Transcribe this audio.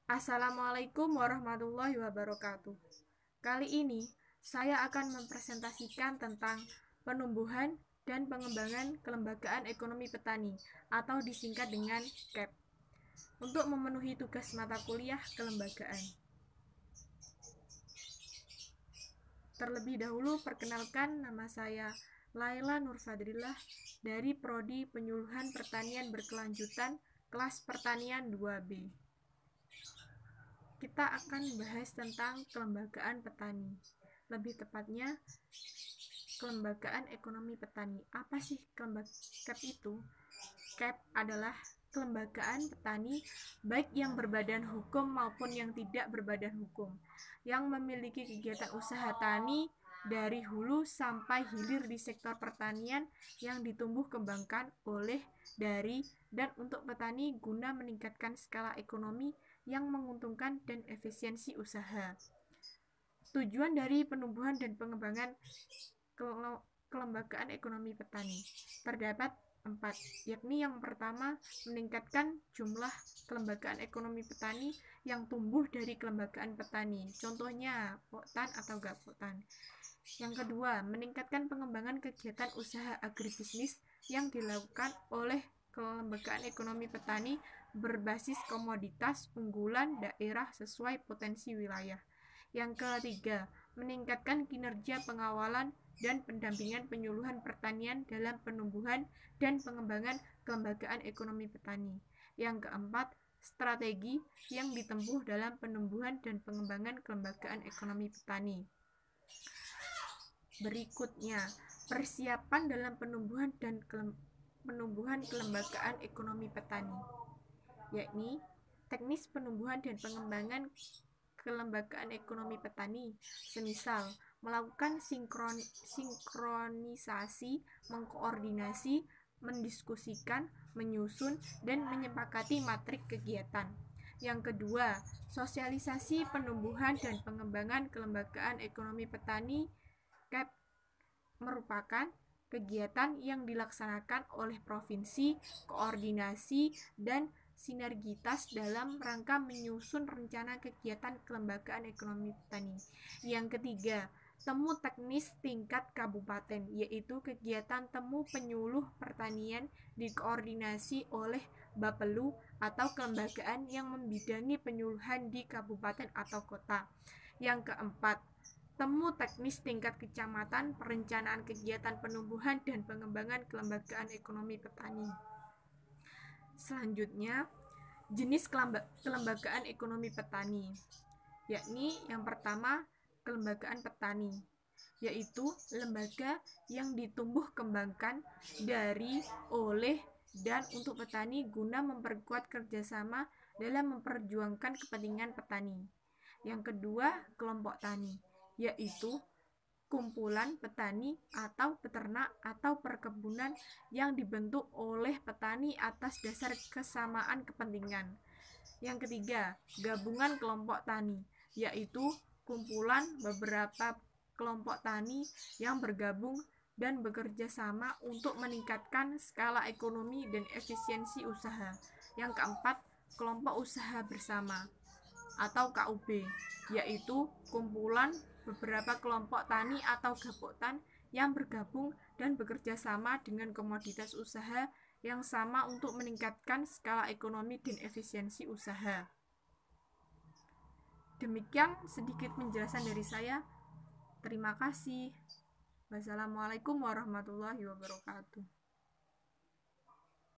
Assalamualaikum warahmatullahi wabarakatuh. Kali ini saya akan mempresentasikan tentang penumbuhan dan pengembangan kelembagaan ekonomi petani atau disingkat dengan KEP untuk memenuhi tugas mata kuliah kelembagaan. Terlebih dahulu perkenalkan, nama saya Laila Nurfadrillah dari Prodi Penyuluhan Pertanian Berkelanjutan kelas Pertanian 2B. Kita akan membahas tentang kelembagaan petani, lebih tepatnya kelembagaan ekonomi petani. Apa sih KEP itu? KEP adalah kelembagaan petani baik yang berbadan hukum maupun yang tidak berbadan hukum, yang memiliki kegiatan usaha tani dari hulu sampai hilir di sektor pertanian yang ditumbuh kembangkan oleh, dari, dan untuk petani guna meningkatkan skala ekonomi yang menguntungkan dan efisiensi usaha. Tujuan dari penumbuhan dan pengembangan kelembagaan ekonomi petani terdapat 4, yakni yang pertama, meningkatkan jumlah kelembagaan ekonomi petani yang tumbuh dari kelembagaan petani, contohnya poktan atau gapoktan. Yang kedua, meningkatkan pengembangan kegiatan usaha agribisnis yang dilakukan oleh kelembagaan ekonomi petani berbasis komoditas unggulan daerah sesuai potensi wilayah. Yang ketiga, meningkatkan kinerja pengawalan dan pendampingan penyuluhan pertanian dalam penumbuhan dan pengembangan kelembagaan ekonomi petani. Yang keempat, strategi yang ditempuh dalam penumbuhan dan pengembangan kelembagaan ekonomi petani. Berikutnya, persiapan dalam penumbuhan dan penumbuhan kelembagaan ekonomi petani, yakni teknis penumbuhan dan pengembangan kelembagaan ekonomi petani, semisal melakukan sinkronisasi, mengkoordinasi, mendiskusikan, menyusun, dan menyepakati matrik kegiatan. Yang kedua, sosialisasi penumbuhan dan pengembangan kelembagaan ekonomi petani. KEP merupakan kegiatan yang dilaksanakan oleh provinsi, koordinasi, dan sinergitas dalam rangka menyusun rencana kegiatan kelembagaan ekonomi petani. Yang ketiga, temu teknis tingkat kabupaten, yaitu kegiatan temu penyuluh pertanian dikoordinasi oleh Bapelu atau kelembagaan yang membidangi penyuluhan di kabupaten atau kota. Yang keempat, temu teknis tingkat kecamatan, perencanaan kegiatan penumbuhan dan pengembangan kelembagaan ekonomi petani. Selanjutnya, jenis kelembagaan ekonomi petani, yakni yang pertama, kelembagaan petani, yaitu lembaga yang ditumbuh kembangkan dari, oleh, dan untuk petani guna memperkuat kerjasama dalam memperjuangkan kepentingan petani. Yang kedua, kelompok tani, yaitu kumpulan petani atau peternak atau perkebunan yang dibentuk oleh petani atas dasar kesamaan kepentingan. Yang ketiga, gabungan kelompok tani, yaitu kumpulan beberapa kelompok tani yang bergabung dan bekerja sama untuk meningkatkan skala ekonomi dan efisiensi usaha. Yang keempat, kelompok usaha bersama atau KUB, yaitu kumpulan beberapa kelompok tani atau gapoktan yang bergabung dan bekerja sama dengan komoditas usaha yang sama untuk meningkatkan skala ekonomi dan efisiensi usaha. Demikian sedikit penjelasan dari saya. Terima kasih. Wassalamualaikum warahmatullahi wabarakatuh.